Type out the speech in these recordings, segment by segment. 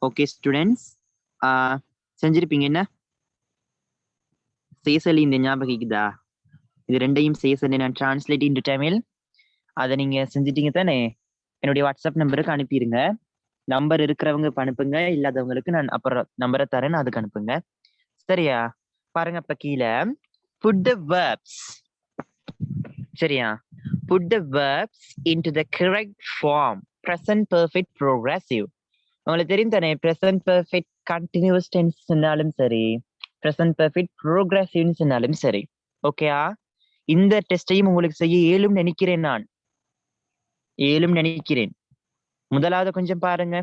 Okay students, செஞ்சிருப்பீங்க என்ன? செய்ய சொல்லி இந்த ஞாபகம் இருக்குதா? இது ரெண்டையும் செய்ய சொல்லி நான் டிரான்ஸ்லேட் இன்டு தமிழ். அதை நீங்க செஞ்சிட்டீங்க தானே? என்னுடைய வாட்ஸ்அப் நம்பருக்கு அனுப்பிடுங்க. நம்பர் இருக்கிறவங்க அனுப்புங்க, இல்லாதவங்களுக்கு நான் அப்புறம் நம்பரை தரேன், அதுக்கு அனுப்புங்க. சரியா? பாருங்க அப்ப கீழே put the verbs. சரியா? put the verbs into the correct form. present perfect progressive. உங்களுக்கு தெரியும் தானே, present perfect continuous tense சொன்னாலும் சரி, present perfect progressive சொன்னாலும் சரி. ஓகேயா? இந்த டெஸ்டையும் உங்களுக்கு செய்ய இயலும் நினைக்கிறேன். நான் இயலும் நினைக்கிறேன். முதலாவது கொஞ்சம் பாருங்க.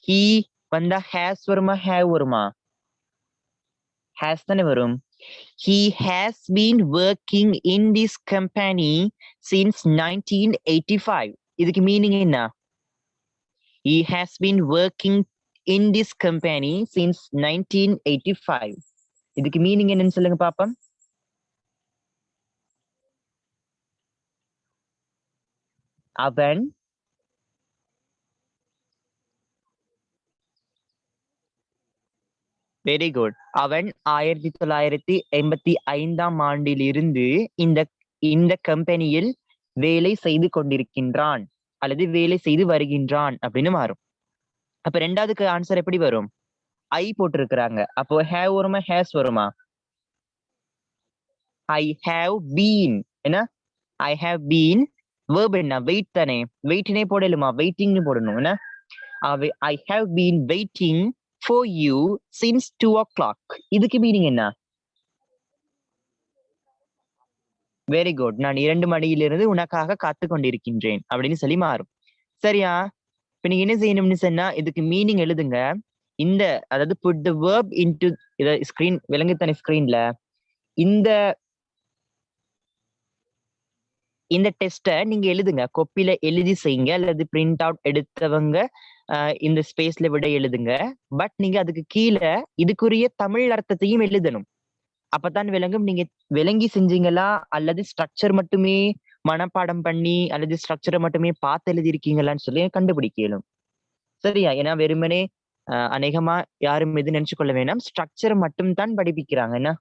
he வந்தா has வருமா, have வருமா? has தானே வரும். he has been working in this company since 1985. இதுக்கு மீனிங் என்ன? he has been working in this company since 1985. இதுக்கு மீனிங் என்னன்னு சொல்லுங்க பாப்போம். அவன் வெரி குட். அவன் 1985 ஆண்டிலிருந்து இந்த கம்பெனியில் வேலை செய்து கொண்டிருக்கின்றான் அல்லது வேலை செய்து வருகின்றான் அப்படின்னு மாறும். அப்ப ரெண்டாவதுக்கு ஆன்சர் எப்படி வரும்? ஐ போட்டிருக்கிறாங்க. அப்போ ஹேவ் வருமா, ஹேஸ் வருமா? I have been. என்ன? I have been. வேர்ப் என்ன? வெயிட் தானே. வெயிட்னே போடலுமா? வெயிட்டிங்னு போடணும். என்ன? I have been waiting for you since 2 o'clock. இதுக்கு மீனிங் என்ன? Very good. நான் 2 மணியிலிருந்து உனக்காக காத்து கொண்டிருக்கின்றேன் அப்படின்னு சொல்லி மாறும். சரியா? இப்ப நீங்க என்ன செய்யணும்னு சொன்னா, இதுக்கு மீனிங் எழுதுங்க. இந்த அதாவது put the verb into இத ஸ்கிரீன் விளங்குத்தானே ஸ்கிரீன்ல. இந்த டெஸ்ட்டை நீங்க எழுதுங்க. கொப்பில எழுதி செய்யுங்க, அல்லது பிரிண்ட் அவுட் எடுத்தவங்க இந்த ஸ்பேஸ்ல விட எழுதுங்க. பட் நீங்க அதுக்கு கீழே இதுக்குரிய தமிழ் அர்த்தத்தையும் எழுதணும். அப்பதான் விளங்கும். நீங்க விளங்கி செஞ்சீங்களா அல்லது ஸ்ட்ரக்சர் மட்டுமே மனப்பாடம் பண்ணி அல்லது ஸ்ட்ரக்சரை மட்டுமே பார்த்து எழுதி இருக்கீங்களான்னு சொல்லி கண்டுபிடிக்கலும். சரியா? ஏன்னா வெறுமனே அநேகமா யாரும் எது நினைச்சு கொள்ள வேண்டாம், ஸ்ட்ரக்சரை மட்டும் தான் படிப்பிக்கிறாங்க. என்ன?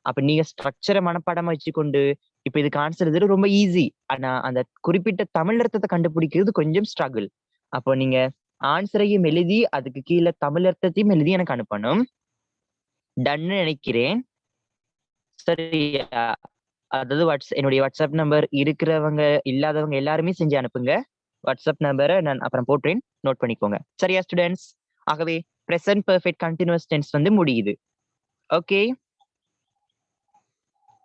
அப்ப நீங்க ஸ்ட்ரக்சரை மனப்பாடமா வச்சுக்கொண்டு இப்ப இதுக்கு ஆன்சர் எழுதுறது ரொம்ப ஈஸி. ஆனா அந்த குறிப்பிட்ட தமிழ் அர்த்தத்தை கண்டுபிடிக்கிறது கொஞ்சம் ஸ்ட்ரகிள். அப்போ நீங்க ஆன்சரையும் எழுதி அதுக்கு கீழே தமிழ் அர்த்தத்தையும் எழுதி எனக்கு அனுப்பணும். டன்னு நினைக்கிறேன். சரியா? அதாவது என்னுடைய வாட்ஸ்அப் நம்பர் இருக்கிறவங்க இல்லாதவங்க எல்லாருமே செஞ்சு அனுப்புங்க. வாட்ஸ்அப் நம்பரை நான் அப்புறம் போட்டுறேன், நோட் பண்ணிக்கோங்க. சரியா ஸ்டூடெண்ட்ஸ்? ஆகவே present perfect continuous tense வந்து முடியுது. Okay,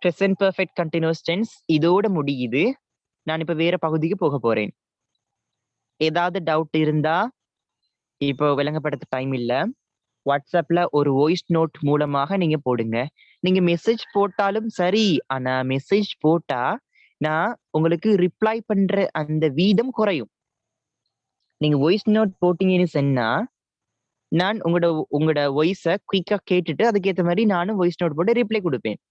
present perfect continuous tense இதோட முடியுது. நான் இப்ப வேற பகுதிக்கு போக போறேன். ஏதாவது டவுட் இருந்தா இப்போ விளங்கப்படுத்த டைம் இல்ல. வாட்ஸ்அப்ல ஒரு வாய்ஸ் நோட் மூலமாக நீங்க போடுங்க. நீங்க மெசேஜ் போட்டாலும் சரி, ஆனா மெசேஜ் போட்டா நான் உங்களுக்கு ரிப்ளை பண்ற அந்த வீதம் குறையும். நீங்க வாய்ஸ் நோட் போட்டீங்கன்னு சொன்னா நான் உங்களோட வாய்ஸை குயிக்கா கேட்டுட்டு அதுக்கேற்ற மாதிரி நானும் வாய்ஸ் நோட் போட்டு ரிப்ளை கொடுப்பேன்.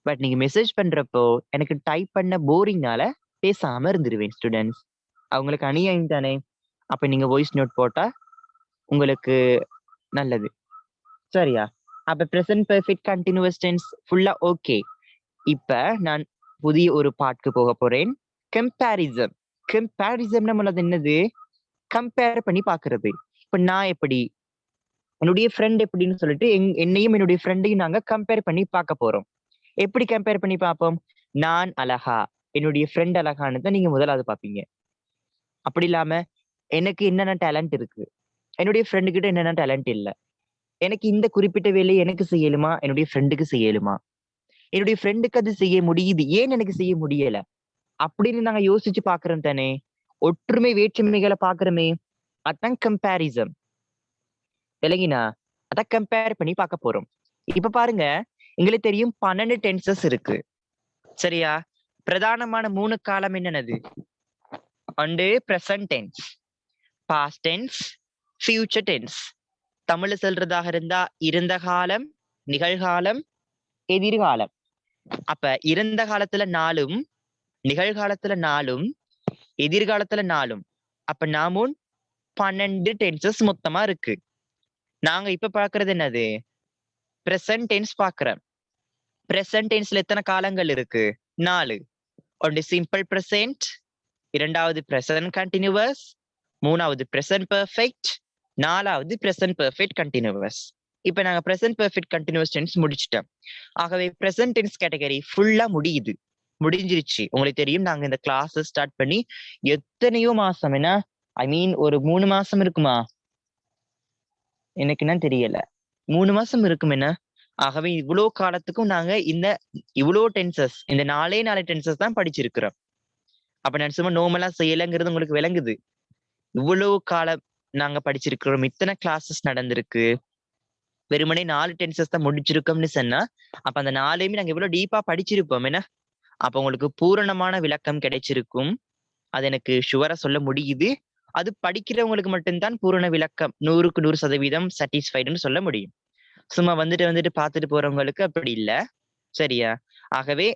பட் நீங்க மெசேஜ் பண்றப்போ எனக்கு டைப் பண்ண போரிங்னால பேசாம இருந்துருவேன் ஸ்டூடெண்ட்ஸ். அவங்களுக்கு அநியாயம் தானே. அப்ப நீங்க வாய்ஸ் நோட் போட்டா உங்களுக்கு நல்லது. சரியா? அப்ப present perfect continuous tense ஃபுல்லா ஓகே. இப்ப நான் புதிய ஒரு பார்ட்க்கு போக போறேன். கம்பேரிசன். கம்பேரிசன் நம்மளது என்னது? கம்பேர் பண்ணி பாக்குறது. இப்ப நான் எப்படி, என்னுடைய ஃப்ரெண்ட் எப்படின்னு சொல்லிட்டு என்னையும் என்னுடைய ஃப்ரெண்டையும் நாங்க கம்பேர் பண்ணி பார்க்க போறோம். எப்படி கம்பேர் பண்ணி பார்ப்போம்? நான் அழகா, என்னுடைய ஃப்ரெண்ட் அழகான்னு தான் நீங்க முதலாவது பார்ப்பீங்க. அப்படி இல்லாம எனக்கு என்னென்ன டேலண்ட் இருக்கு, என்னுடைய ஃப்ரெண்டு கிட்ட என்னென்ன டேலண்ட் இல்லை, எனக்கு இந்த குறிப்பிட்ட வேலையை எனக்கு செய்யலுமா, என்னுடைய ஃப்ரெண்டுக்கு செய்யலுமா, என்னுடைய ஃப்ரெண்டுக்கு அது செய்ய முடியுது, ஏன் எனக்கு செய்ய முடியல அப்படின்னு நாங்க யோசிச்சு பாக்குறோம் தானே. ஒற்றுமை வேற்றுமைகளை பாக்குறோமே, அதான் கம்பேரிசன். விலகினா அதான் கம்பேர் பண்ணி பார்க்க போறோம். இப்ப பாருங்க, எங்களுக்கு தெரியும் 12 டென்சஸ் இருக்கு. சரியா? பிரதானமான 3 காலம் என்னென்னது? ஒன்று present tense, past tense, future tense. தமிழ்ல சொல்றதாக இருந்தா இருந்த காலம், நிகழ்காலம், எதிர்காலம். அப்ப இறந்த காலத்துல 4ம், நிகழ்காலத்துல 4ம், எதிர்காலத்துல 4ம். அப்ப நாமும் 12 டென்சஸ் மொத்தமா இருக்கு. நாங்க இப்ப பாக்குறது என்னது? பிரசன்ட் டென்ஸ் பாக்குறோம். பிரசன்ட் டென்ஸ்ல எத்தனை காலங்கள் இருக்கு? 4. ஒன்று சிம்பிள் பிரசன்ட், இரண்டாவது பிரசன்ட் கண்டினியூவஸ், மூணாவது பிரசன்ட் பெர்ஃபெக்ட், நாலாவது பிரசன்ட் பெர்ஃபெக்ட் கண்டினியூவஸ். இப்ப நாங்க பிரசன்ட் பெர்ஃபெக்ட் கண்டினியூவஸ் டென்ஸ் முடிச்சிட்டோம். ஆகவே பிரசன்ட் டென்ஸ் கேட்டகரி ஃபுல்லா முடிஞ்சிருச்சு. உங்களுக்கு தெரியும் நாங்க இந்த கிளாஸஸ் ஸ்டார்ட் பண்ணி எத்தனையோ மாசம், என்ன ஐ மீன் ஒரு 3 மாசம் இருக்குமா? எனக்கு என்ன தெரியல. 3 மாசம் இருக்கும் என்ன? ஆகவே இவ்வளோ காலத்துக்கும் நாங்க இவ்வளோ டென்சஸ், இந்த 4 டென்சஸ் தான் படிச்சிருக்கிறோம். அப்ப நான் சும்மா நார்மலா செய்யலைங்கிறது உங்களுக்கு விளங்குது. இவ்வளவு காலம் நாங்க படிச்சிருக்கிறோம், இத்தனை கிளாஸஸ் நடந்திருக்கு. வெறுமனே 4 டென்சஸ் தான் முடிச்சிருக்கோம்னு சொன்னா, அப்ப அந்த 4யுமே நாங்க எவ்வளவு டீப்பா படிச்சிருப்போம் என்ன? அப்ப உங்களுக்கு பூரணமான விளக்கம் கிடைச்சிருக்கும். அது எனக்கு ஷுவரா சொல்ல முடியுது. அது படிக்கிறவங்களுக்கு மட்டும்தான் பூரண விளக்கம் 100க்கு 100% சாட்டிஸ்ஃபைடுன்னு சொல்ல முடியும். சும்மா வந்துட்டு பார்த்துட்டு போறவங்களுக்கு அப்படி இல்ல. சரியா? ஆகவே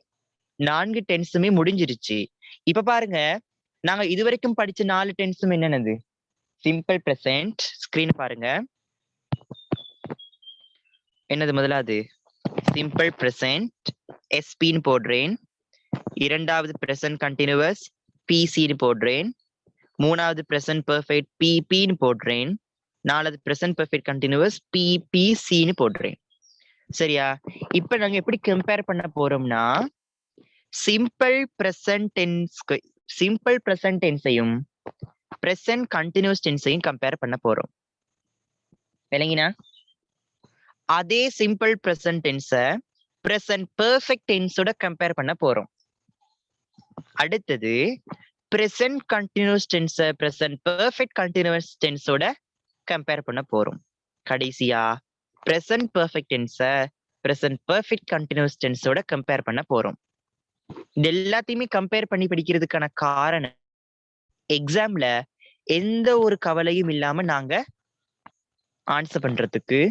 4 டென்ஸுமே முடிஞ்சிருச்சு. இப்ப பாருங்க, நாங்க இதுவரைக்கும் படிச்ச 4 டென்ஸும் என்னென்னது? Simple present. ஸ்கிரீன் பாருங்க. என்னது முதலாவது? சிம்பிள் பிரசன்ட் எஸ்பின்னு போடுறேன். இரண்டாவது பிரசன்ட் கண்டினியூவஸ் பிசின்னு போடுறேன். மூணாவது பிரசன்ட் பெர்ஃபெக்ட் பிபின்னு போடுறேன். நாலாவது பிரசன்ட் பெர்ஃபெக்ட் கண்டினியூவஸ் பிபிசின்னு போடுறேன். சரியா? இப்ப நாங்க எப்படி கம்பேர் பண்ண போறோம்னா, சிம்பிள் பிரசன்ட் டென்ஸையும் பிரசன்ட் கண்டினியூஸ் டென்ஸையும் கம்பேர் பண்ண போறோம். விளங்கினா? அதே சிம்பிள் பிரசன்ட் டென்ஸை பிரசன்ட் பெர்ஃபெக்ட் டென்ஸோட கம்பேர் பண்ண போறோம். அடுத்தது பிரசன்ட் கண்டினியூஸ் டென்ஸை பிரசன்ட் பெர்ஃபெக்ட் கண்டினியூஸ் டென்ஸோட கம்பேர் பண்ண போறோம். கடைசியா பிரசன்ட் பெர்ஃபெக்ட் டென்ஸை பிரசன்ட் பெர்ஃபெக்ட் கண்டினியூஸ் டென்ஸோட கம்பேர் பண்ண போறோம். இது எல்லாத்தையுமே கம்பேர் பண்ணி படிக்கிறதுக்கான காரணம், எக்ஸாம்ல எந்த ஒரு கவலையும் இல்லாம நாங்க ஆன்சர் பண்றதுக்கு,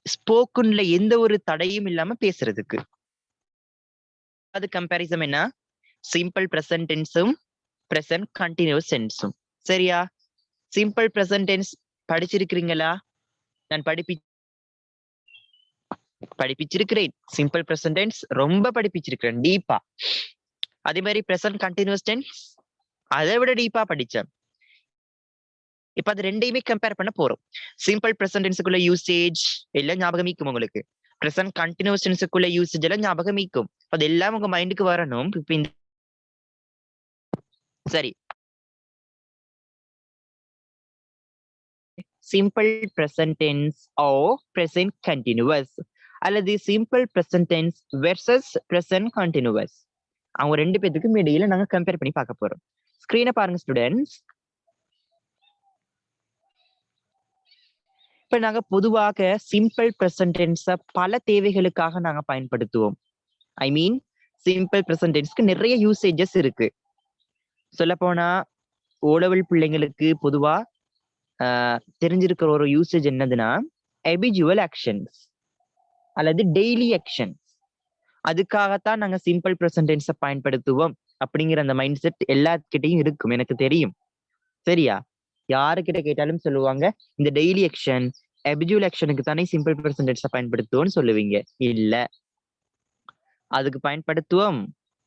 ஸ்போக்கன்ல எந்த ஒரு தடையும் இல்லாம பேசுறதுக்கு. அது கம்பேரிசன் என்ன? சிம்பிள் பிரசன்ட் டென்ஸும் பிரசன்ட் கண்டினியூஸ் டென்ஸும். சரியா? சிம்பிள் பிரசன்ட் டென்ஸ் படிச்சிருக்கிறீங்களா? நான் படிப்பிச்சிருக்கிறேன். சிம்பிள் பிரசன்ட் டென்ஸ் ரொம்ப படிப்பிச்சிருக்கிறேன் டீப்பா. அதே மாதிரி பிரசன்ட் கண்டினியூஸ் டென்ஸ் அதை விட டீப்பா படிச்சேன். இப்ப அது ரெண்டையுமே கம்பேர் பண்ண போறோம். சிம்பிள் பிரசன்ட் டென்ஸுக்குள்ள யூசேஜ் எல்லாம் ஞாபகம் மீக்கும் உங்களுக்கு. பிரசன்ட் கண்டினியூஸ் டென்ஸுக்குள்ள யூசேஜ் எல்லாம் ஞாபகம் மீக்கும். அது எல்லாம் உங்க மைண்டுக்கு வரணும். இப்ப இந்த சரி, சிம்பிள் பிரசன்ட் டென்ஸ் ஓ பிரசன்ட் கண்டினியூஸ் அல்லது simple present tense versus present continuous, அவங்க ரெண்டு பேத்துக்கும் இடையில நாங்க கம்பேர் பண்ணி பார்க்க போறோம். ஸ்கிரீனை பாருங்க ஸ்டூடெண்ட்ஸ். இப்ப நாங்க பொதுவாக சிம்பிள் பிரசன்ட் டென்ஸை பல தேவைகளுக்காக நாங்க பயன்படுத்துவோம். ஐ மீன் சிம்பிள் பிரசன்ட் டென்ஸ்க்கு நிறைய யூசேஜஸ் இருக்கு. சொல்ல போனா ஓலவல் பிள்ளைங்களுக்கு பொதுவா தெரிஞ்சிருக்கிற ஒரு யூசேஜ் என்னதுன்னா, எபிஜுவல் ஆக்ஷன்ஸ் அல்லது டெய்லி ஆக்ஷன்ஸ். அதுக்காகத்தான் நாங்க சிம்பிள் பிரசன்ட் டென்ஸை பயன்படுத்துவோம் அப்படிங்கிற அந்த மைண்ட் செட் எல்லாத்துக்கிட்டையும் இருக்கும், எனக்கு தெரியும். சரியா? யாருக்கிட்ட கேட்டாலும் சொல்லுவாங்க, இந்த டெய்லி ஆக்ஷன் எபிஜுவல் ஆக்ஷனுக்கு தானே சிம்பிள் பிரசன்ட் டென்ஸை பயன்படுத்துவோம்னு சொல்லுவீங்க. இல்ல, அதுக்கு பயன்படுத்துவோம்.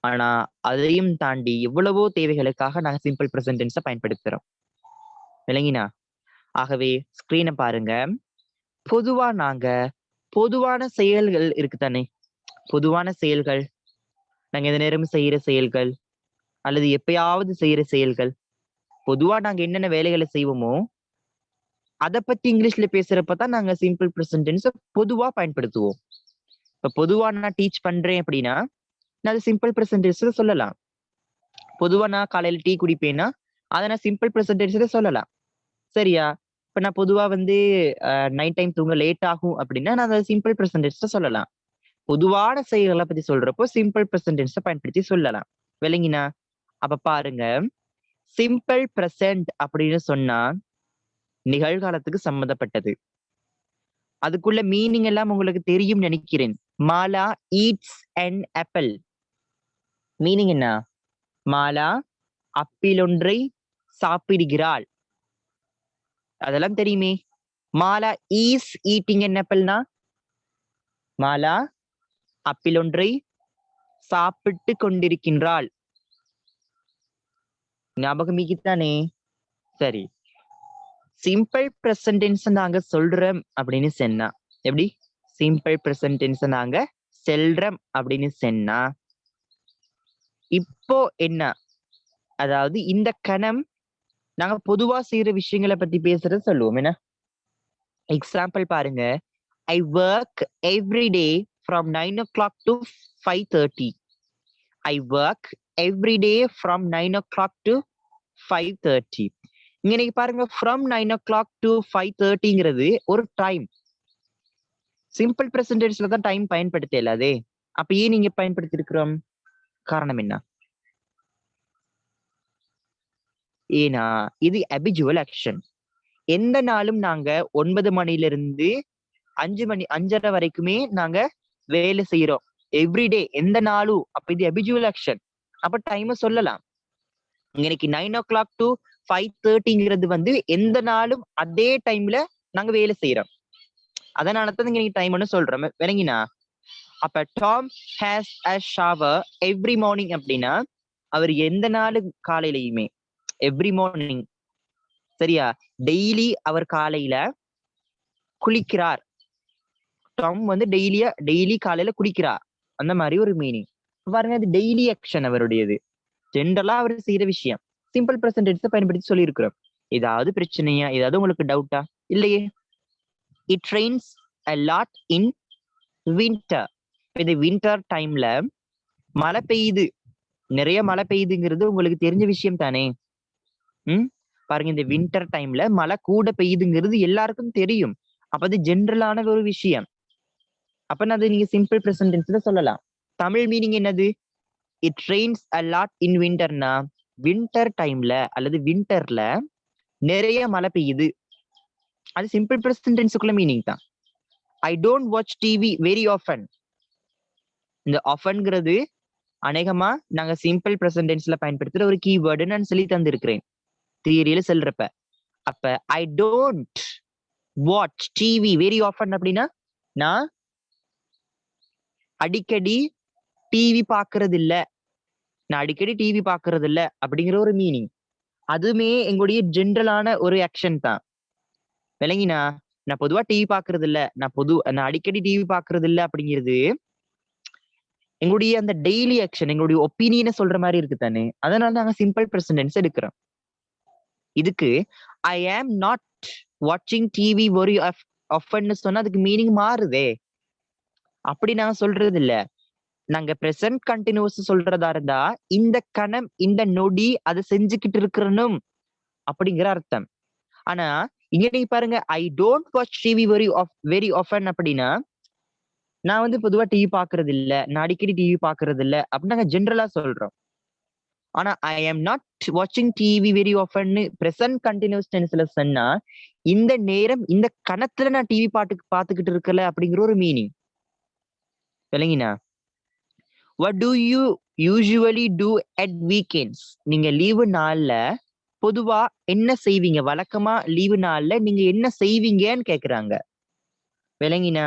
ஆனா அதையும் தாண்டி எவ்வளவோ தேவைகளுக்காக நாங்க சிம்பிள் பிரசன்ட் டென்ஸை பயன்படுத்துறோம். விளங்கினா? ஆகவே ஸ்கிரீனை பாருங்க. பொதுவா நாங்க பொதுவான செயல்கள் இருக்குதானே, பொதுவான செயல்கள், நாங்க எந்த நேரமும் செய்யற செயல்கள் அல்லது எப்பயாவது செய்யற செயல்கள், பொதுவா நாங்க என்னென்ன வேலைகளை செய்வோமோ அதை பத்தி இங்கிலீஷ்ல பேசுறப்பதான் நாங்க சிம்பிள் பிரசன்ட் டென்ஸை பொதுவா பயன்படுத்துவோம். இப்ப பொதுவா நான் டீச் பண்றேன் அப்படின்னா நான் அது சிம்பிள் பிரசன்ட் டென்ஸ்ல சொல்லலாம். பொதுவா நான் காலையில டீ குடிப்பேன்னா அதை நான் சிம்பிள் பிரசன்ட் டென்ஸ்ல சொல்லலாம். சரியா? இப்ப நான் பொதுவா நைட் டைம் தூங்க லேட் ஆகும் அப்படின்னா நான் அதை சிம்பிள் பிரசன்ட் டென்ஸ்ல சொல்லலாம். பொதுவான செயல்களை பத்தி சொல்றப்போ சிம்பிள் பிரசன்ட் டென்ஸை பயன்படுத்தி சொல்லலாம். விளங்கினா? அப்ப பாருங்க, சிம்பிள் பிரசன்ட் அப்படின்னு சொன்னா நிகழ்காலத்துக்கு சம்மந்தப்பட்டது. அதுக்குள்ள மீனிங் எல்லாம் உங்களுக்கு தெரியும் நினைக்கிறேன். Mala eats an apple. Meaning என்ன? மாலா அப்பிள் ஒன்றை சாப்பிடுகிறாள். அதெல்லாம் தெரியுமே. மாலா ஈஸ் ஈட்டிங் an appleனா மாலா ஆப்பிள் ஒன்றை சாப்பிட்டு கொண்டிருக்கின்றாள். ஞாபகம் தானே? சரி, சிம்பிள் பிரசன்டென்ஸ் நாங்க சொல்றோம் அப்படின்னு சொன்னா எப்படி? சிம்பிள் பிரசன்டென்ஸ் நாங்க செல்றோம் அப்படின்னு சொன்னா இப்போ என்ன, அதாவது இந்த கணம் நாங்க பொதுவா செய்யற விஷயங்களை பத்தி பேசுறது சொல்லுவோம் என்ன. எக்ஸாம்பிள் பாருங்க, I work every day from 9 o'clock to 5:30. I work every day from 9 o'clock to 5:30. இங்க நீங்க பாருங்க, ஃப்ரம் 9 o'clock to 5:30ங்கிறது ஒரு டைம். சிம்பிள் பிரசன்டென்ஸ்ல தான் டைம் பயன்படுத்தல அதே. அப்ப ஏன் நீங்க பயன்படுத்தி இருக்கிறோம்? காரணம் என்ன? ஏன்னா இது அபிஜுவல் ஆக்ஷன். எந்த நாளும் நாங்க 9 மணிலிருந்து 5:30 வரைக்குமே நாங்க வேலை செய்யறோம். எவ்ரிடே, எந்த நாளும். அப்ப இது அபிஜுவல் ஆக்ஷன். அப்ப டைம் சொல்லலாம். இன்னைக்கு 9 o'clock to 5:30ங்கிறது வந்து எந்த நாளும் அதே டைம்ல நாங்க வேலை செய்யறோம். அதனாலதான் இன்னைக்கு டைம்னு சொல்றோம். விளங்கினா? அப்ப Tom has a shower every morning அப்படின்னா அவர் எந்த நாளும் காலையிலையுமே, எவ்ரி மார்னிங், சரியா, டெய்லி அவர் காலையில குளிக்கிறார். டாம் வந்து டெய்லி காலையில குளிக்கிறார், அந்த மாதிரி ஒரு மீனிங். பாருங்க, அது டெய்லி ஆக்ஷன் அவருடையது. ஜென்ரலா அவர் செய்யற விஷயம். சிம்பிள் பிரசன்டென்ஸ் பயன்படுத்தி சொல்லியிருக்கிறோம். ஏதாவது பிரச்சனையா? ஏதாவது உங்களுக்கு டவுட்டா? இல்லையே. It rains a lot in winter. இந்த வின்டர் டைம்ல மழை பெய்யுது, நிறைய மழை பெய்யுதுங்கிறது உங்களுக்கு தெரிஞ்ச விஷயம் தானே. பாருங்க, இந்த வின்டர் டைம்ல மழை கூட பெய்யுதுங்கிறது எல்லாருக்கும் தெரியும். அப்ப அது ஜென்ரலான ஒரு விஷயம். அப்ப அது நீங்க சிம்பிள் பிரசன்டென்ஸ்ல சொல்லலாம். தமிழ் மீனிங் என்னது? It rains a lot in winterனா வின்டர் டைம்ல அல்லது வின்டர்ல நிறைய மழை பெய்யுது. அது சிம்பிள் பிரசன்டென்ஸுக்குள்ள மீனிங் தான். I don't watch TV very often. இந்த ஆஃபன்ங்கிறது அநேகமா நாங்க சிம்பிள் பிரசன்டென்ஸ்ல பயன்படுத்துற ஒரு கீவேர்டு நான் சொல்லி தந்திருக்கிறேன் தியரியில செல்றப்ப. அப்ப I don't watch TV very often அப்படின்னா நான் அடிக்கடி டிவி பாக்குறது இல்ல, நான் அடிக்கடி டிவி பாக்குறது இல்ல அப்படிங்கிற ஒரு மீனிங். அதுவுமே எங்களுடைய ஜென்ரலான ஒரு ஆக்ஷன் தான். விளங்கினா? நான் பொதுவா டிவி பாக்குறது இல்ல, நான் அடிக்கடி டிவி பாக்குறது இல்ல அப்படிங்கிறது எங்களுடைய அந்த டெய்லி ஆக்ஷன், எங்களுடைய ஒப்பீனியனை சொல்ற மாதிரி இருக்கு தானே. அதனால நாங்க சிம்பிள் பிரசன்டென்ஸ் எடுக்கிறோம். இதுக்கு ஐ ஆம் நாட் வாட்சிங் டிவி வெரி ஆஃபன்னு சொன்னா அதுக்கு மீனிங் மாறுதே. அப்படி நான் சொல்றது இல்ல. நாங்க பிரசன்ட் கண்டினியூஸ் சொல்றதா இருந்தா இந்த கணம், இந்த நொடி அதை செஞ்சுக்கிட்டு இருக்கணும் அப்படிங்கிற அர்த்தம். ஆனா இங்க நீங்க பாருங்க, I don't watch TV very often அப்படின்னா நான் வந்து பொதுவா டிவி பாக்குறது இல்ல, நான் அடிக்கடி டிவி பாக்குறது இல்ல அப்படின்னு நாங்க ஜென்ரலா சொல்றோம். ஆனா ஐ ஆம் நாட் வாட்சிங் TV very often present continuous டென்ஸ்ல சொன்னா இந்த நேரம், இந்த கணத்துல நான் டிவி பாத்துக்கிட்டு இருக்கல அப்படிங்கிற ஒரு மீனிங். விளங்கினா? what do you usually do at weekends? நீங்க லீவு நாள்ல பொதுவா என்ன செய்வீங்க? வழக்கமா லீவு நாள்ல நீங்க என்ன செய்வீங்கன்னு கேக்குறாங்க. விளங்கினா?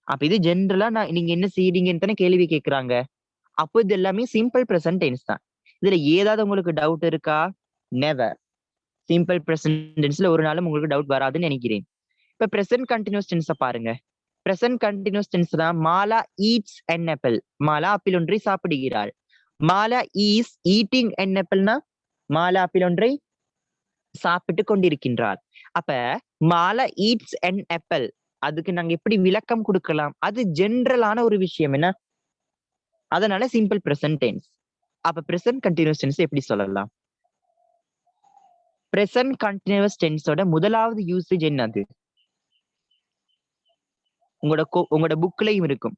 அப்ப இது ஜென்ரலா நீங்க என்ன செய்றீங்கன்னு தானே கேள்வி கேக்குறாங்க. அப்போ இது எல்லாமே சிம்பிள் பிரசன்ட் டென்ஸ் தான். இதுல ஏதாவது உங்களுக்கு டவுட் இருக்கா? நெவர். சிம்பிள் பிரசன்ட் டென்ஸ்ல ஒரு நாளும் உங்களுக்கு டவுட் வராதுன்னு நினைக்கிறேன். இப்ப பிரசன்ட் கண்டினியூஸ் டென்ஸ பாருங்க. பிரசன்ட் கண்டினியூஸ் டென்ஸ் தான். Mala eats an apple. Mala apple ஒன்றை சாப்பிடுகிறாள். மாலா இஸ் ஈட்டிங் an appleனா மாலா ஆப்பிள் ஒன்றை சாப்பிட்டு கொண்டிருக்கின்றாள். அப்ப மாலா ஈட்ஸ் an apple, அதுக்கு நாங்க எப்படி விளக்கம் கொடுக்கலாம்? அது ஜென்ரலான ஒரு விஷயம் என்ன. அதனால சிம்பிள் பிரசன்ட் டென்ஸ். அப்ப பிரசன்ட் கண்டினியூஸ் டென்ஸ் எப்படி சொல்லலாம்? பிரசன்ட் கண்டினியூஸ் டென்ஸோட முதலாவது யூசேஜ் என்னது? உங்களோட புக்லயும் இருக்கும்.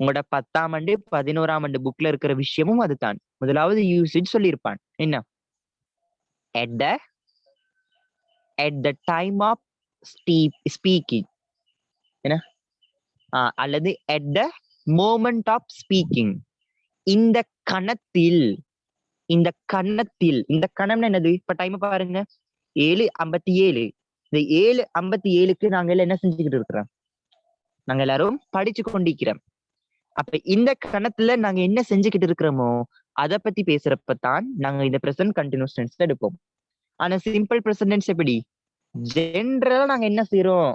உங்களோட 10ஆம் ஆண்டு 11ஆம் ஆண்டு புக்ல இருக்கிற விஷயமும் அதுதான். முதலாவது யூசேஜ் சொல்லியிருப்பான். என்ன? at the time of speaking. என்ன? அல்லது at the moment of speaking. இந்த கணத்தில், இந்த கணம்னா என்னது? இப்ப டைம் பாருங்க, 7:57. இந்த 7:57க்கு நாங்க எல்லாம் என்ன செஞ்சுக்கிட்டு இருக்கிறோம்? நாங்க எல்லாரும் படிச்சு கொண்டிருக்கிறோம். அப்ப இந்த கணத்துல நாங்க என்ன செஞ்சுக்கிட்டு இருக்கிறோமோ அதை பத்தி பேசுறப்பதான் நாங்க இந்த பிரசன்ட் கண்டினியூஸ் டென்ஸ் எடுப்போம். ஆனா சிம்பிள் பிரசன்ட் டென்ஸ் எப்படி? ஜென்ரலா நாங்க என்ன செய்யறோம்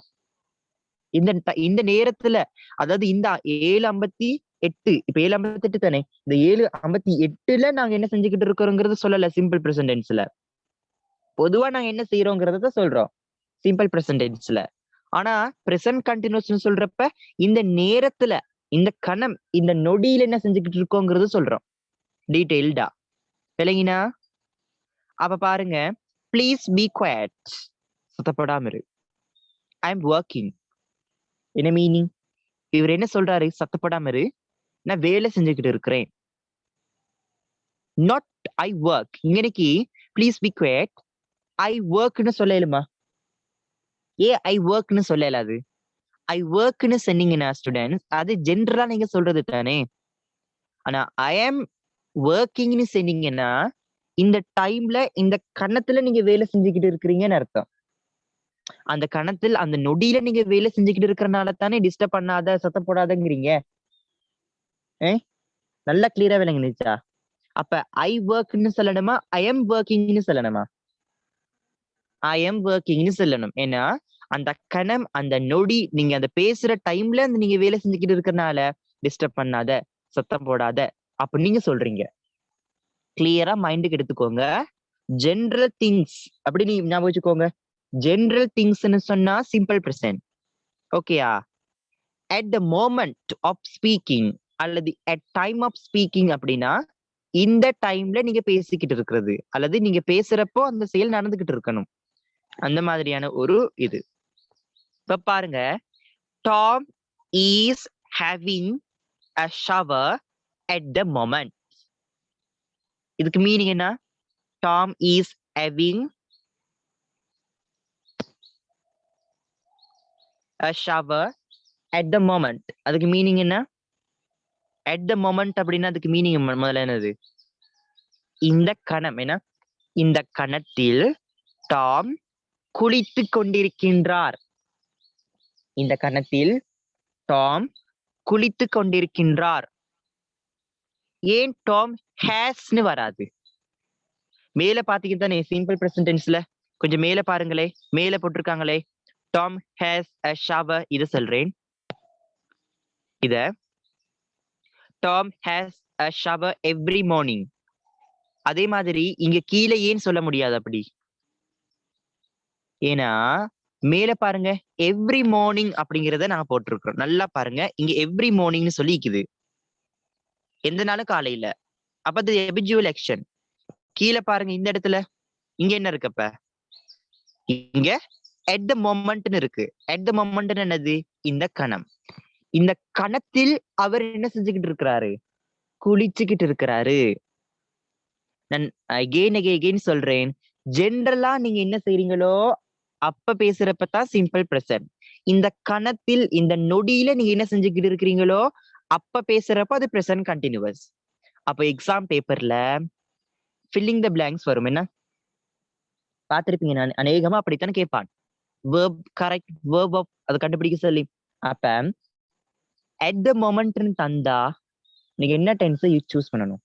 இந்த நேரத்துல, அதாவது இந்த 7:58, இப்ப 7:58 தானே, இந்த 7:58ல நாங்க என்ன செஞ்சுக்கிட்டு இருக்கிறோங்கிறது சொல்லல சிம்பிள் பிரசன்ட் டென்ஸ்ல. பொதுவா நாங்க என்ன செய்யறோங்கிறத சொல்றோம் சிம்பிள் பிரசன்ட் டென்ஸ்ல. ஆனா பிரசன்ட் கண்டினியூஸ் சொல்றப்ப இந்த நேரத்துல, இந்த கணம், இந்த நொடியில என்ன செஞ்சுக்கிட்டு இருக்கோங்கிறது சொல்றோம் டீடைல்டா. விளங்கினா? அப்ப பாருங்க, ப்ளீஸ் பி குவைட், சத்தப்படாம இரு. I am working. என்ன மீனிங்? இவர் என்ன சொல்றாரு? சத்தப்படாம இரு, நான் வேலை செஞ்சுக்கிட்டு இருக்கிறேன். Not I work. இன்னைக்கு ப்ளீஸ் பி குவைட், ஐ ஒர்க்னு சொல்லலுமா? ஏன் ஐ ஒர்க்னு சொல்லலாது? ஐ ஒர்க்னு சொன்னீங்கன்னா ஸ்டூடெண்ட்ஸ், அது ஜென்ரலா நீங்க சொல்றது தானே. ஆனா ஐ ஆம் ஒர்க்கிங்னு சொன்னீங்கன்னா இந்த டைம்ல, இந்த கணத்துல நீங்க வேலை செஞ்சுக்கிட்டு இருக்கிறீங்கன்னு அர்த்தம். அந்த கணத்தில், அந்த நொடியில நீங்க வேலை செஞ்சுக்கிட்டு இருக்கிறனால தானே டிஸ்டர்ப் பண்ணாத, சத்தம் போடாதங்கிறீங்க. நல்லா கிளியரா விளங்குச்சா? அப்ப ஐ ஒர்க்னு சொல்லணுமா, ஐ எம் ஒர்க்கிங்னு சொல்லணுமா? ஐ எம் ஒர்க்கிங்னு சொல்லணும். ஏன்னா அந்த கணம், அந்த நொடி, நீங்க அந்த பேசுற டைம்ல நீங்க வேலை செஞ்சுக்கிட்டு இருக்கிறனால டிஸ்டர்ப் பண்ணாத, சத்தம் போடாத அப்ப நீங்க சொல்றீங்க. கிளியரா மைண்டுக்கு எடுத்துக்கோங்க. ஜெனரல் திங்ஸ் அப்படி நீ ஞாபகம் வச்சுக்கோங்க. ஜெனரல் திங்ஸ்னு சொன்னா சிம்பிள் பிரசன்ட். ஓகேயா? At the moment of speaking அல்லது அட் டைம் ஆஃப் ஸ்பீக்கிங் அப்படின்னா இந்த டைம்ல நீங்க பேசிக்கிட்டு இருக்கிறது, அல்லது நீங்க பேசுறப்போ அந்த செயல் நடந்துகிட்டு இருக்கணும். அந்த மாதிரியான ஒரு இது. இப்ப பாருங்க, Tom is having a shower at the moment. இதுக்கு மீனிங் என்ன? Tom is having a shower at the moment. அதுக்கு மீனிங் என்ன? அட் த மொமெண்ட் அப்படின்னா அதுக்கு மீனிங் முதல்ல என்னது? இந்த கணம். என்ன? இந்த கணத்தில் டாம் குளித்து கொண்டிருக்கின்றார். இந்த கணத்தில் டாம் குளித்து கொண்டிருக்கின்றார். ஏன் டாம் ஹேஸ்னு வராது? மேல பாத்தீங்கன்னா தானே சிம்பிள் பிரசன்ட் டென்ஸ்ல, கொஞ்சம் மேல பாருங்களே, மேல போட்டிருக்காங்களே டாம் ஹேஸ் அ ஷவர். இத சொல்றேன். இத Tom has a shower every morning. அதே மாதிரி இங்க கீழே ஏன் சொல்ல முடியாது அப்படி? ஏன்னா மேல பாருங்க, எவ்ரி மார்னிங் அப்படிங்கறத நாங்க போட்டிருக்கிறோம். நல்லா பாருங்க, இங்க எவ்ரி மார்னிங்னு சொல்லிக்குது, எந்த நாளும் காலையில. அப்ப அது எபிஜுவல் ஆக்ஷன். கீழே பாருங்க, இந்த இடத்துல இங்க என்ன இருக்கு? அப்ப இங்க at the momentன்னு இருக்கு. at the moment என்னது? இந்த கணம். இந்த கணத்தில் அவர் என்ன செஞ்சுக்கிட்டு இருக்கிறாரு? குளிச்சுக்கிட்டு இருக்கிறாரு. நான் again சொல்றேன், ஜென்ரலா நீங்க என்ன செய்றீங்களோ அப்ப பேசுறப்பதான் சிம்பிள் பிரசன்ட். இந்த கணத்தில், இந்த நொடியில நீங்க என்ன செஞ்சுக்கிட்டு இருக்கிறீங்களோ அப்ப பேசுறப்ப அது பிரசன்ட் கண்டினியூஸ். அப்ப எக்ஸாம் பேப்பர்ல ஃபில்லிங் த பிளாங்க்ஸ் வரும். என்ன பார்த்திருப்பீங்க, நான் அநேகமா அப்படித்தானே கேட்பான். வேர்ப் கரெக்ட், வேர்ப் ஆஃப் அதை கண்டுபிடிக்க சொல்லி. அப்ப அட் த மொமெண்ட்னு தந்தா நீங்க என்ன டென்ஸ் சூஸ் பண்ணணும்?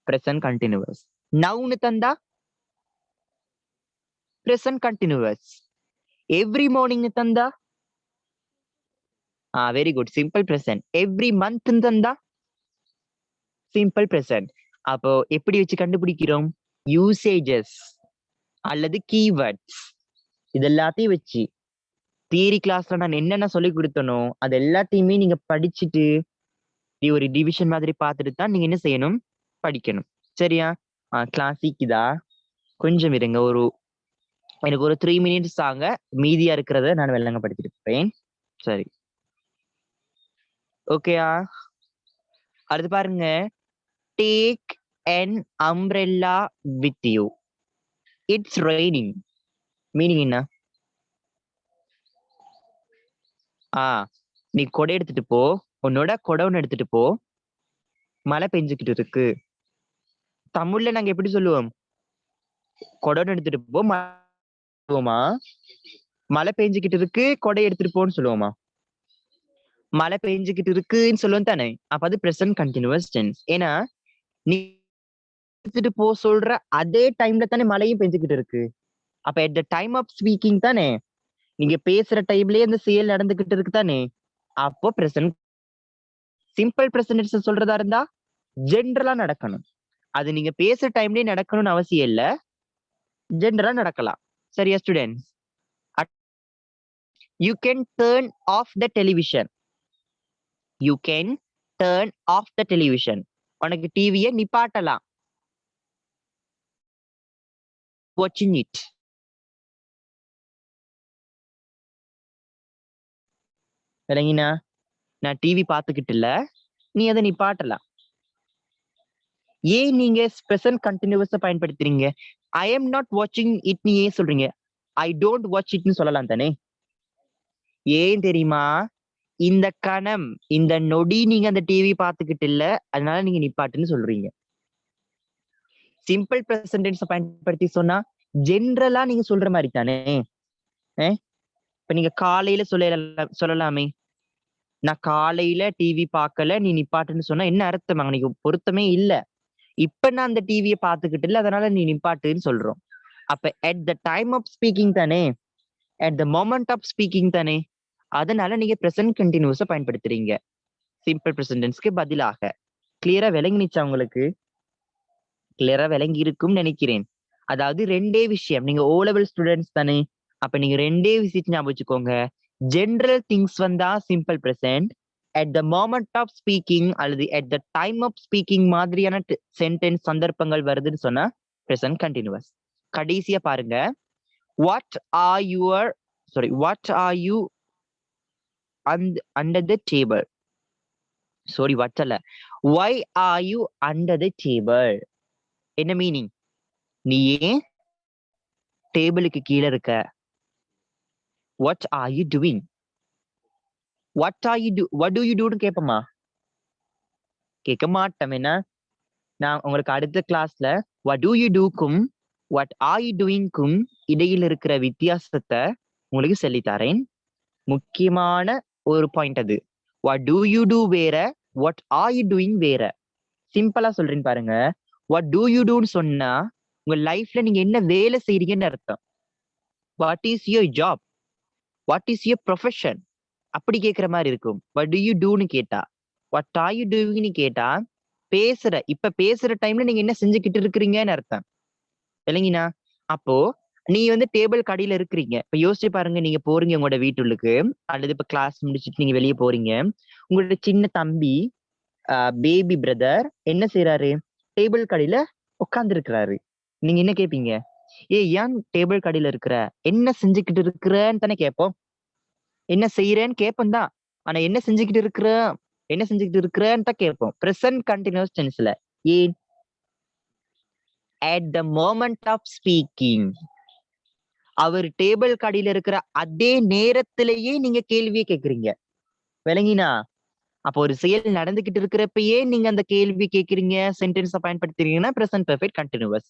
Present continuous. நவுன்னு தந்தா பிரசன்ட் கண்டினியூஸ். எவ்ரி மார்னிங் தந்தா very good, simple present. Every month தந்தா சிம்பிள் பிரசன்ட். அப்போ எப்படி வச்சு கண்டுபிடிக்கிறோம்? யூசேஜஸ் அல்லது கீவேர்ட்ஸ் இது எல்லாத்தையும் வச்சு தியரி கிளாஸ்ல நான் என்னென்ன சொல்லி கொடுத்தனோ அது எல்லாத்தையுமே நீங்க படிச்சுட்டு ஒரு டிவிஷன் மாதிரி பார்த்துட்டு தான் நீங்க என்ன செய்யணும்? படிக்கணும். சரியா? கிளாசிக் இதா, கொஞ்சம் இருங்க, எனக்கு ஒரு 3 minutes ஆங்க, மீதியா இருக்கிறத நான் விளங்கப்படுத்திட்டு இருப்பேன். சரி, ஓகேயா? அடுத்து பாருங்க, take an umbrella with you, it's raining. Meaning என்ன? நீ கொடை எடுத்துட்டு போ, உன்னோட கொடை எடுத்துட்டு போ, மழை பெஞ்சுக்கிட்டு இருக்கு. தமிழ்ல நாங்க எப்படி சொல்லுவோம்? கொடை எடுத்துட்டு போ, சொல்லுவோமா? மழை பெஞ்சுக்கிட்டு இருக்கு, கொடை எடுத்துட்டு போன்னு சொல்லுவோமா? மழை பெஞ்சுக்கிட்டு இருக்குன்னு சொல்லுவோம் தானே? அப்ப அது பிரசன்ட் கண்டினியூஸ் டென்ஸ். ஏன்னா நீ எடுத்துட்டு போ சொல்ற அதே டைம்ல தானே மழையும் பெஞ்சுக்கிட்டு இருக்கு. அப்ப at the time of speaking தானே, நீங்க பேசுற டைம்லயே அந்த செயல் நடந்துகிட்டு இருக்கு தானே, அப்போ பிரசன்ட். சிம்பிள் பிரசன்ட் சொல்றதா இருந்தா ஜென்ரலா நடக்கணும். அது நீங்க பேசுற டைம்லயே நடக்கணும்னு அவசியம் இல்ல, ஜென்ரலா நடக்கலாம். சரியா students? You can turn off the television. You can turn off the television. உனக்கு டிவியை நிப்பாட்டலாம். வாட்சிங் இட். விளங்கினா? நான் டிவி பார்த்துக்கிட்டு இல்ல, நீ அதை நிப்பாட்டலாம். ஏன் நீங்க பிரசன்ட் கண்டினியூஸா பயன்படுத்துறீங்க? ஐ எம் நாட் வாட்சிங் இட் நீ ஏன் சொல்றீங்க? ஐ டோன்ட் வாட்ச் இட்னு சொல்லலாம் தானே? ஏன் தெரியுமா? இந்த கணம், இந்த நொடி நீங்க அந்த டிவி பார்த்துக்கிட்டு இல்ல, அதனால நீங்க நிப்பாட்டுன்னு சொல்றீங்க. சிம்பிள் பிரசன்ட் டென்ஸ் பயன்படுத்தி சொன்னா ஜென்ரலா நீங்க சொல்ற மாதிரி தானே. இப்ப நீங்க காலையில சொல்லலாமே, நான் காலையில டிவி பார்க்கல, நீ நிப்பாட்டுன்னு சொன்னா என்ன அர்த்தம்? அன்னைக்கு பொருத்தமே இல்ல. இப்ப நான் அந்த டிவியை பார்த்துக்கிட்டு இல்ல, அதனால நீ நிப்பாட்டுன்னு சொல்றோம். அப்ப at the time of speaking தானே, at the moment of speaking தானே, அதனால நீங்க பிரசன்ட் கண்டினியூஸா பயன்படுத்துறீங்க சிம்பிள் பிரசன்டென்ஸ்க்கு பதிலாக. கிளியரா விளங்கிச்சா உங்களுக்கு? கிளியரா விளங்கி இருக்கும்னு நினைக்கிறேன். அதாவது ரெண்டே விஷயம், நீங்க ஓ லெவல் ஸ்டூடெண்ட்ஸ் தானே, அப்ப நீங்க ரெண்டே விஷயத்தை ஞாபகம் வச்சுக்கோங்க. ஜெனரல் திங்ஸ் வந்தா simple present, at the moment of speaking அல்லது at the time of speaking மாதிரியான சென்டென்ஸ் சந்தர்ப்பங்கள் வருதுன்னு சொன்னா பிரசன்ட் கண்டினியூஸ். கடைசியா பாருங்க, what are you under the table. Sorry, what அல்ல, why are you under the table? என்ன மீனிங்? நீ ஏன் டேபிளுக்கு கீழே இருக்க? What are you doing? what do you do ன்னு கேட்போமா? கேட்க மாட்டோம். என்ன, நான் உங்களுக்கு அடுத்த கிளாஸ்ல what do you do க்கும் what are you doing க்கும் இடையில் இருக்கிற வித்தியாசத்தை உங்களுக்கு சொல்லித்தரேன். முக்கியமான ஒரு பாயிண்ட் அது. what do you do வேற, what are you doing வேற. சிம்பிளா சொல்றேன் பாருங்க. what do you do ன்னு சொன்னா உங்க லைஃப்ல நீங்க என்ன வேலை செய்றீங்கன்னு அர்த்தம். what is your job, what is your profession அப்படி கேட்கிற மாதிரி இருக்கும். what do you do ன்னு கேட்டா, what are you doing ன்னு கேட்டா இப்ப பேசுற டைம்ல நீங்க என்ன செஞ்சுக்கிட்டு இருக்கிறீங்கன்னு அர்த்தம். இல்லைங்கண்ணா? அப்போ நீ டேபிள் கடையில இருக்கிறீங்க. இப்ப யோசிச்சு பாருங்க, நீங்க போறீங்க உங்களோட வீட்டுக்கு, அல்லது இப்ப கிளாஸ் முடிச்சுட்டு நீங்க வெளியே போறீங்க. உங்களோட சின்ன தம்பி, பேபி பிரதர் என்ன செய்யறாரு? டேபிள் கடையில உட்கார்ந்து இருக்கிறாரு. நீங்க என்ன கேட்பீங்க? ஏன் டேபிள் கடையில இருக்கிற, என்ன செஞ்சுக்கிட்டு இருக்கிறன்னு தானே கேட்போம். என்ன செய்யறேன்னு கேட்போம் தான், ஆனா என்ன செஞ்சுக்கிட்டு இருக்கிறேன்னு தான் கேட்போம் பிரசன்ட் கண்டினியூஸ் டென்ஸ்ல. ஏன்? at the moment of speaking. அவர் டேபிள் கடையில இருக்கிற அதே நேரத்திலேயே நீங்க கேள்வியை கேட்கறீங்க. விளங்கினா? அப்போ ஒரு செயல் நடந்துகிட்டு இருக்கிறப்பயே நீங்க அந்த கேள்வி கேட்கறீங்க, சென்டென்ஸை பயன்படுத்துறீங்கன்னா பிரசன்ட் பெர்ஃபெக்ட் கண்டினியூஸ்.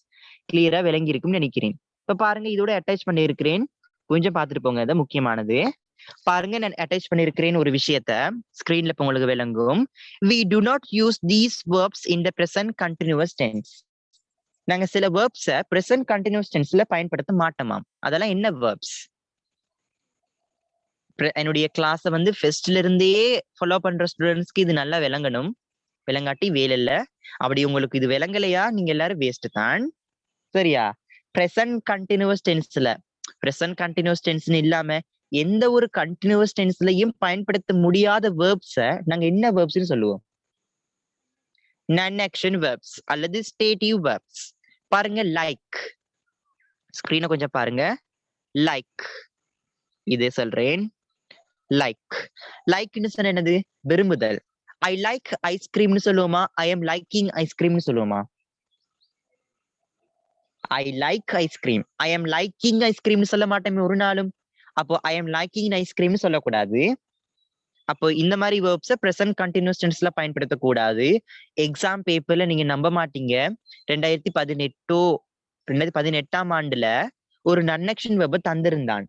கிளியரா விளங்கி இருக்கும்னு நினைக்கிறேன். இப்ப பாருங்க, இதோட அட்டாச் பண்ணி இருக்கிறேன், கொஞ்சம் பார்த்துட்டு போங்க. அது முக்கியமானது. பாருங்க, நான் அட்டாச் பண்ணிருக்கிறேன் ஒரு விஷயத்த, ஸ்கிரீன்ல இப்ப உங்களுக்கு விளங்கும். we do not use these verbs in the present continuous tense. நாங்க சில வேர்ப்ஸ பிரசன்ட் கண்டினியூஸ் டென்ஸ்ல பயன்படுத்த மாட்டோமாம். அதெல்லாம் என்ன வேர்ப்ஸ்? என்னுடைய கிளாஸை ஃபெஸ்ட்ல இருந்தே ஃபாலோ பண்ற ஸ்டூடெண்ட்ஸ்க்கு இது நல்லா விளங்கணும். விளங்காட்டி வேலை இல்ல. அப்படி உங்களுக்கு இது விளங்கலையா, நீங்க எல்லாரும் வேஸ்ட் தான். சரியா? பிரசன்ட் கண்டினியூஸ் டென்ஸ்னு இல்லாம எந்த ஒரு கண்டினியூஸ் டென்ஸ்லயும் பயன்படுத்த முடியாத வேர்ப்ஸ நாங்க என்ன வேர்ப்ஸ்னு சொல்லுவோம்? நான் ஆக்ஷன் வேர்ப்ஸ் அல்லது ஸ்டேட்டிவ் வேர்ப்ஸ். பாருங்க, லைக். ஸ்கிரீனை கொஞ்சம் பாருங்க. லைக், இதே சொல்றேன். லைக்னு சொன்ன என்னது? விரும்புதல். ஐ லைக் ஐஸ்கிரீம்னு சொல்லுவோமா? ஐ எம் லைக்கிங் ஐஸ்கிரீம்னு சொல்லுவோமா? I like ice cream, I am liking ஐஸ்கிரீம்னு சொல்ல மாட்டேன் ஒரு நாளும். அப்போ ஐ எம் லைக்கிங் ஐஸ்கிரீம்னு சொல்லக்கூடாது. அப்போ இந்த மாதிரி வேர்ப்ஸை பிரசன்ட் கண்டினியூஸ் டென்ஸ்ல பயன்படுத்தக்கூடாது. எக்ஸாம் பேப்பர்ல நீங்க நம்ப மாட்டீங்க, 2018ஆம் ஆண்டுல ஒரு நன்னக்ஷன் வெர்ப தந்திருந்தான்.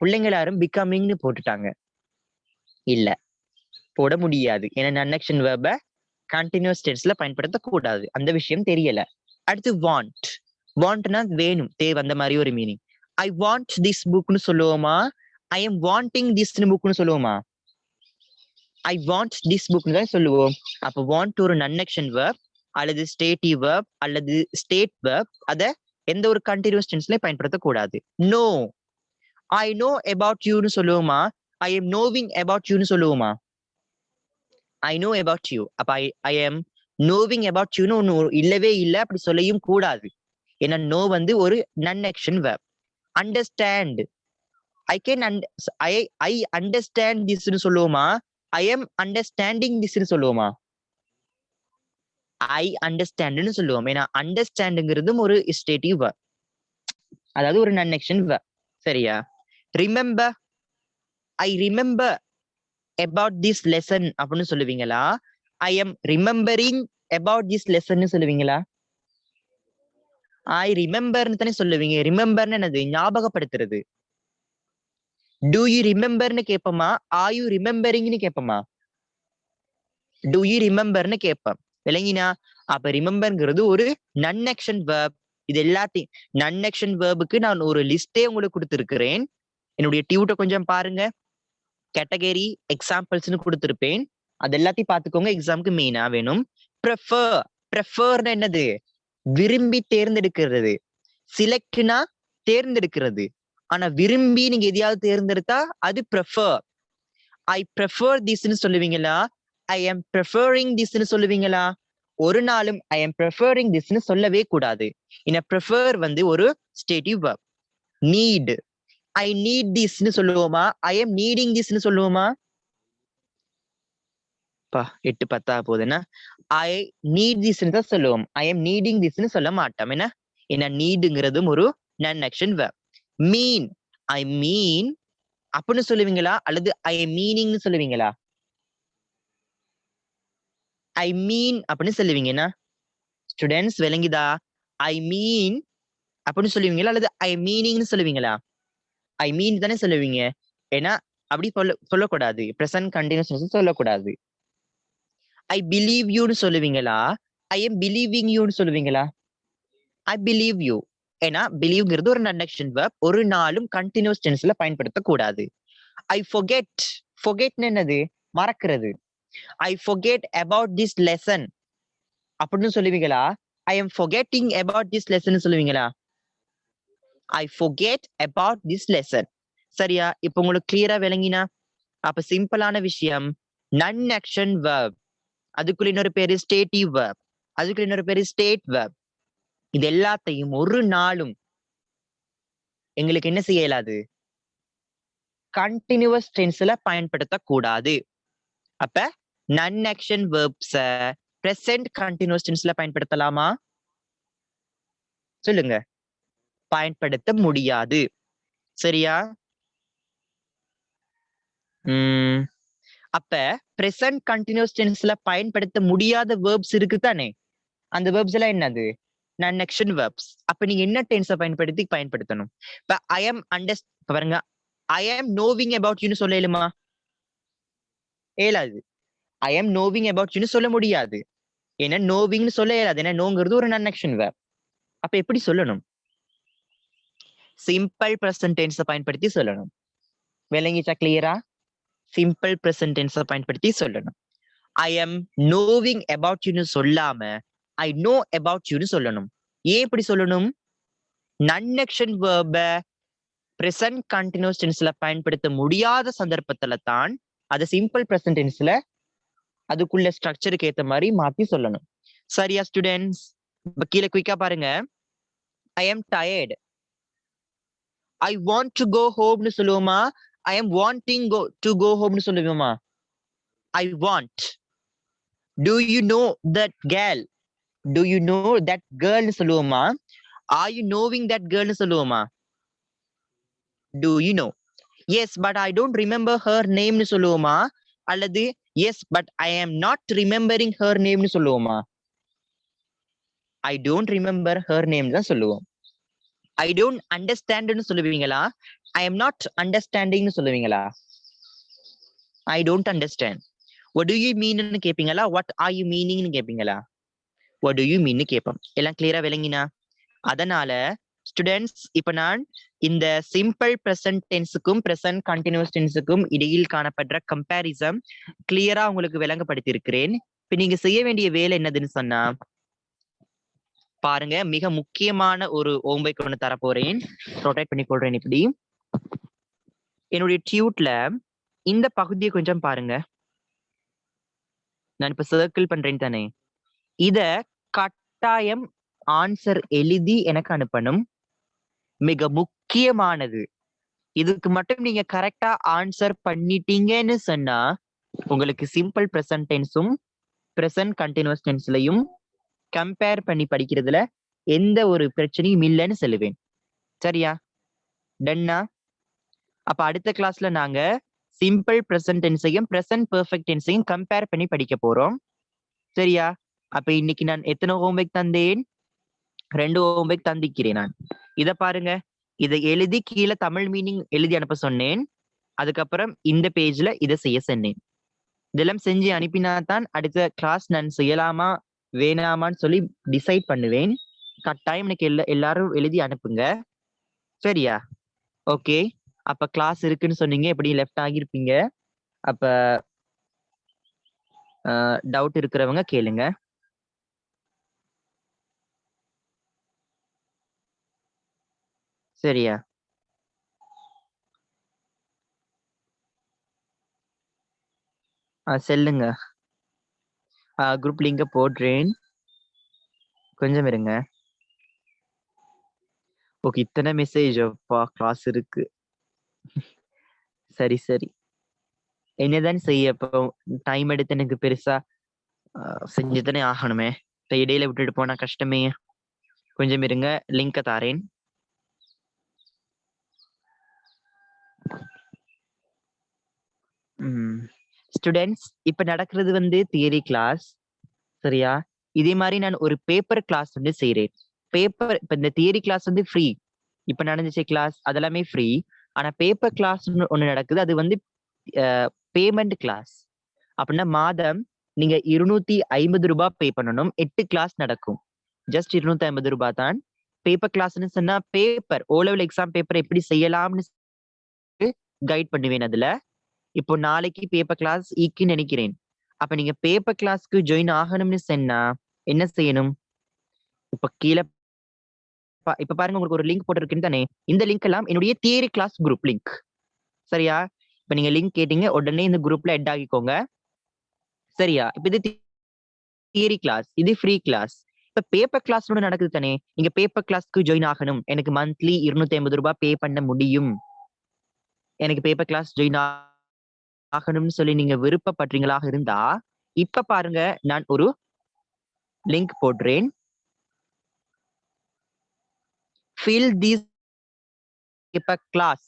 பிள்ளைங்க எல்லாரும் பிகமிங்னு போட்டுட்டாங்க. இல்ல, போட முடியாது. ஏன்னா நன்னக்ஷன் வெர்ப கண்டினியூஸ் டென்ஸ்ல பயன்படுத்த கூடாது. அந்த விஷயம் தெரியல. அடுத்து வாண்ட். வாண்ட்னா வேணும், தேவை, அந்த மாதிரி ஒரு மீனிங். ஐ வாண்ட் திஸ் புக்னு சொல்லுவோமா? ஐ எம் வாண்டிங் திஸ் புக்னு சொல்லுவோமா? ஐ வாண்ட் திஸ் புக்னு தான் சொல்லுவோம். அப்ப வாண்ட் ஒரு நன்னக்ஷன் வெர்ப் அல்லது ஸ்டேட்டிவ் வெர்ப் அல்லது ஸ்டேட் வெர்ப். அத எந்த ஒரு கண்டினியூஸ் டென்ஸ்லயும் பயன்படுத்தக்கூடாது. நோ. ஐ நோ அபவுட் யூன்னு சொல்லுவோமா? ஐ எம் நோவிங் அபவுட் யூன்னு சொல்லுவோமா? I know about you. அப்ப ஐ எம் நோவிங் அபவுட் யூன்னு ஒண்ணு இல்லவே இல்லை, அப்படி சொல்லையும் கூடாது. ஏன்னா நோ வந்து ஒரு non action verb. Understand. I can I understand திஸ்ன்னு சொல்லுவோமா? ஐ எம் அண்டர்ஸ்டாண்டிங் திஸ்ன்னு சொல்லுவோமா? ஐ அண்டர்ஸ்டாண்ட்னு சொல்லுவோம். ஏன்னா அண்டர்ஸ்டாண்டுங்கிறதும் ஒரு ஸ்டேட்டிவ் வெர்ப், அதாவது ஒரு நன்னக்ஷன் வெர்ப். சரியா? Remember. I remember about this lesson அப்படின்னு சொல்லுவீங்களா? I M remembering about this lesson சொல்லுவீங்களா? ஐ ரிமெம்பர்னு தானே சொல்லுவீங்க. ரிமெம்பர்னு என்னது? ஞாபகப்படுத்துறது. டூ யூ ரிமெம்பர்னு கேட்போமா? ஆர் யூ ரிமெம்பரிங்னு கேட்போமா? டூ யூ ரிமெம்பர்னு கேட்போம். விளங்கினா? அப்ப ரிமெம்பர்ங்கிறது ஒரு நன்னக்ஷன் வெர்ப். இது எல்லாத்தையும் நன்னக்ஷன் வெர்புக்கு நான் ஒரு லிஸ்டே உங்களுக்கு கொடுத்திருக்கிறேன். என்னுடைய டியூட்டை கொஞ்சம் பாருங்க. கேட்டகரி எக்ஸாம்பிள்ஸ்னு கொடுத்திருப்பேன். அது எல்லாத்தையும் பார்த்துக்கோங்க, எக்ஸாமுக்கு மெயினா வேணும். ப்ரெஃபர். ப்ரெஃபர்னா என்னது? விரும்பி தேர்ந்தெடுக்கிறது. சிலெக்ட்னா தேர்ந்தெடுக்கிறது. ஆனா விரும்பி நீங்க எதையாவது தேர்ந்தெடுத்தா அது ப்ரெஃபர். ஐ ப்ரெஃபர் திஸ்ன்னு சொல்லுவீங்களா? ஐ எம் ப்ரெஃபரிங் திஸ்ன்னு சொல்லுவீங்களா? ஒரு நாளும் ஐ எம் ப்ரெஃபரிங் திஸ்ன்னு சொல்லவே கூடாது. ஏன்னா ப்ரெஃபர் வந்து ஒரு ஸ்டேட்டிவ் வெர்ப். நீட். ஐ நீட் திஸ்ன்னு சொல்லுவோமா? ஐ எம் நீடிங் திஸ்ன்னு சொல்லுவோமா? 8 10 போகுதுன்னா ஐ நீட் திஸ்ன்னு தான் சொல்லுவோம். ஐ எம் நீடிங் திஸ்ன்னு சொல்ல மாட்டோம். என்ன? ஏன்னா நீடுங்கிறதும் ஒரு நன்னக்ஷன் வெர்ப். மீன். ஐ மீன் அப்படின்னு சொல்லுவீங்களா? அல்லது ஐ மீனிங்னு சொல்லுவீங்களா? ஐ மீன் அப்படின்னு சொல்லுவீங்கன்னா ஸ்டூடெண்ட்ஸ் விளங்குதா? ஐ மீன் அப்படின்னு சொல்லுவீங்களா அல்லது ஐ மீனிங்னு சொல்லுவீங்களா? ஐ மீன் தானே சொல்லுவீங்க. ஏன்னா அப்படி சொல்லக்கூடாது. பிரசன்ட் கண்டினியூஸ் சொல்லக்கூடாது. ஐ பிலீவ் யூன்னு சொல்லுவீங்களா? ஐ எம் பிலீவிங் யூன்னு சொல்லுவீங்களா? I believe you. ஏன்னா பிலீவ்ங்கிறது ஒரு நன்னக்ஷன் வெர்ப். ஒரு நாளும் கண்டினியூஸ் டென்ஸ்ல பயன்படுத்தக்கூடாது. ஐ ஃபொகெட். ஃபொகெட்னு என்னது? மறக்கிறது. I forget about this lesson அப்படின்னு சொல்லுவீங்களா? I am forgetting about this lesson சொல்லுவீங்களா? I forget about this lesson. சரியா? இப்போ உங்களுக்கு கிளியரா விளங்கினா? அப்ப சிம்பிளான விஷயம், நன் ஆக்ஷன் வெர்ப். அதுக்குள்ள இன்னொரு பேரு ஸ்டேட்டிவ் வெர்ப். அதுக்குள்ள இன்னொரு பேரு ஸ்டேட் வெர்ப். இது எல்லாத்தையும் ஒரு நாளும் எங்களுக்கு என்ன செய்ய இயலாது? கண்டினியூஸ் டென்ஸ்ல பயன்படுத்தக்கூடாது. அப்ப நன் ஆக்ஷன் வெர்ப்ஸ பிரசன்ட் கண்டினியூஸ் டென்ஸ்ல பயன்படுத்தலாமா? சொல்லுங்க. பயன்படுத்த முடியாது. சரியா? அப்ப பிரசன்ட் கண்டினியூஸ் டென்ஸ்ல பயன்படுத்த முடியாத வெர்ப்ஸ் இருக்கு தானே? அந்த வெர்ப்ஸ் எல்லாம் என்னது? நன் ஆக்ஷன் வெர்ப்ஸ். அப்ப நீங்க என்ன டென்ஸை பயன்படுத்தணும்? இப்ப ஐ எம் பாருங்க, ஐ எம் நோவிங் அபவுட் யூன்னு சொல்ல இயலுமா? இயலாது. ஐ எம் நோவிங் அபவுட் யூன்னு சொல்ல முடியாது. ஏன்னா நோவிங்னு சொல்ல இயலாது. ஏன்னா நோங்கிறது ஒரு நன் ஆக்ஷன் வெர்ப். அப்ப எப்படி சொல்லணும்? சிம்பிள் பிரசன்ட் டென்ஸை பயன்படுத்தி சொல்லணும். விளங்கிச்சா கிளியரா? சிம்பிள் பிரசன்ட் டென்ஸை பயன்படுத்தி சொல்லணும். ஐ எம் நோவிங் அபவுட் யூன்னு சொல்லாம ஐ நோ அபவுட் யூன்னு சொல்லணும். ஏன் இப்படி சொல்லணும்? நன் ஆக்ஷன் வெர்ப பிரசன்ட் கண்டினியூஸ் டென்ஸ்ல பயன்படுத்த முடியாத சந்தர்ப்பத்துல தான் அதை சிம்பிள் பிரசன்ட் டென்ஸ்ல அதுக்குள்ள ஸ்ட்ரக்சருக்கு ஏத்த மாதிரி மாத்தி சொல்லணும். சரியா ஸ்டூடெண்ட்ஸ்? கீழே குயிக்கா பாருங்க. I am tired. I want to go ஹோம்னு சொல்லுவோமா? I am wanting to go ஹோம்னு சொல்லுவோமா? I want. Do you know that girl? Do you know that கேர்ள்னு சொல்லுவோமா? ஆர் யூ நோவிங் தட் கேர்ள்னு சொல்லுவோமா? Do you know. Yes but I don't remember her நேம்னு சொல்லுவோமா? அல்லது S but I am not remembering her நேம்னு சொல்லுவோமா? ஐ don't remember her name தான் சொல்லுவோம். ஐ டோன்ட் அண்டர்ஸ்டாண்ட்னு சொல்லுவீங்களா, ஐ எம் நாட் அண்டர்ஸ்டாண்டிங்னு சொல்லுவீங்களா? I don't understand. what do you mean னு கேப்பீங்களா, what are you meaning னு கேப்பீங்களா? what do you mean னு கேப்போம். எல்லாம் கிளியரா விளங்கினா? அதனால ஸ்டூடெண்ட்ஸ், இப்ப நான் இந்த சிம்பிள் பிரசன்ட் டென்ஸுக்கும் பிரசன்ட் கண்டினியூஸ் டென்ஸுக்கும் இடையில் காணப்படுற கம்பேரிசன் கிளியரா உங்களுக்கு விளங்கப்படுத்தி இருக்கிறேன். இப்ப நீங்க செய்ய வேண்டிய வேலை என்னதுன்னு சொன்னா, பாருங்க, மிக முக்கியமான ஒரு ஹோம்வொர்க் ஒன்று தரப்போறேன். ரொட்டேட் பண்ணி கொள்றேன். இப்படி என்னுடைய டியூட்ல இந்த பகுதியை கொஞ்சம் பாருங்க. நான் இப்ப சர்க்கிள் பண்றேன் தானே, இத கட்டாயம் ஆன்சர் எழுதி எனக்கு அனுப்பணும். மிக முக்கியமானது. இதுக்கு மட்டும் நீங்க கரெக்டா ஆன்சர் பண்ணிட்டீங்கன்னு சொன்னா உங்களுக்கு சிம்பிள் பிரசன்ட் டென்ஸும் பிரசன்ட் கண்டினியூஸ் டென்ஸ்லயும் கம்பேர் பண்ணி படிக்கிறதுல எந்த ஒரு பிரச்சனையும் இல்லைன்னு சொல்லுவேன். சரியா? டன்னா? அப்ப அடுத்த கிளாஸ்ல நாங்க சிம்பிள் பிரசன்ட் டென்ஸையும் பிரசன்ட் பெர்ஃபெக்ட் டென்ஸையும் கம்பேர் பண்ணி படிக்க போறோம். சரியா? அப்ப இன்னைக்கு நான் எத்தனை ஹோம்வொர்க் தந்தேன்? 2 ஹோம்வொர்க் தந்திக்கிறேன் நான். இத பாருங்க, இதை எழுதி கீழே தமிழ் மீனிங் எழுதி அனுப்ப சொன்னேன். அதுக்கப்புறம் இந்த பேஜ்ல இதை செய்ய சொன்னேன். இதெல்லாம் செஞ்சு அனுப்பினா தான் அடுத்த கிளாஸ் நான் செய்யலாமா வேணாமான்னு சொல்லி டிசைட் பண்ணுவேன். கட்டாயம் எனக்கு எல்லாரும் எழுதி அனுப்புங்க. சரியா? ஓகே. அப்ப கிளாஸ் இருக்குன்னு சொன்னீங்க, எப்படி லெஃப்ட் ஆகிருப்பீங்க. அப்ப டவுட் இருக்கிறவங்க கேளுங்க. சரியா? செல்லுங்க. குரூப் லிங்க போடுறேன், கொஞ்சம் இருங்க. ஓகே, இத்தனை மெசேஜ். அப்பா, கிளாஸ் இருக்கு. சரி சரி, என்னதான் செய்ய இப்போ டைம் எடுத்து எனக்கு பெருசா செஞ்சுதானே ஆகணுமே. இடையில விட்டுட்டு போனா கஷ்டமே. கொஞ்சம் இருங்க, லிங்க தாரேன். ஸ்டூடெண்ட்ஸ், இப்ப நடக்கிறது வந்து தியரி கிளாஸ். சரியா? இதே மாதிரி நான் ஒரு பேப்பர் கிளாஸ் வந்து செய்யறேன். பேப்பர், இப்ப இந்த தியரி கிளாஸ் வந்து ஃப்ரீ. இப்ப நடந்துச்சு கிளாஸ், அதெல்லாமே ஃப்ரீ. ஆனா பேப்பர் கிளாஸ் ஒண்ணு நடக்குது, அது வந்து பேமெண்ட் கிளாஸ். அப்படின்னா மாதம் நீங்க 250 ரூபாய் பே பண்ணணும். 8 கிளாஸ் நடக்கும். ஜஸ்ட் 250 ரூபாய் தான். பேப்பர் கிளாஸ்ன்னு சொன்னா paper O level exam paper எப்படி செய்யலாம்னு கைட் பண்ணுவேன் அதுல. இப்போ நாளைக்கு பேப்பர் கிளாஸ் ஈக்குன்னு நினைக்கிறேன். அப்ப நீங்க பேப்பர் கிளாஸ்க்கு ஜாயின் ஆகணும்னு சொன்னா என்ன செய்யணும்? இப்ப கீழே இப்ப பாருங்க, உங்களுக்கு ஒரு லிங்க் போட்டிருக்குன்னு தானே, இந்த லிங்க் எல்லாம் என்னுடைய தியரி கிளாஸ் குரூப் லிங்க். சரியா? இப்ப நீங்க லிங்க் கேட்டீங்க, உடனே இந்த குரூப்ல ஹெட் ஆகிக்கோங்க. சரியா? இப்ப இது தியரி கிளாஸ், இது ஃப்ரீ கிளாஸ். இப்ப பேப்பர் கிளாஸ் நடக்குது தானே, நீங்க பேப்பர் கிளாஸ்க்கு ஜாயின் ஆகணும். எனக்கு மந்த்லி 250 ரூபாய் பே பண்ண முடியும், எனக்கு பேப்பர் கிளாஸ் ஜாயின் ஆகணும்னு சொல்லி நீங்க விருப்பப்படுறீங்களாக இருந்தா, இப்ப பாருங்க, நான் ஒரு லிங்க் போடுறேன். fill this paper class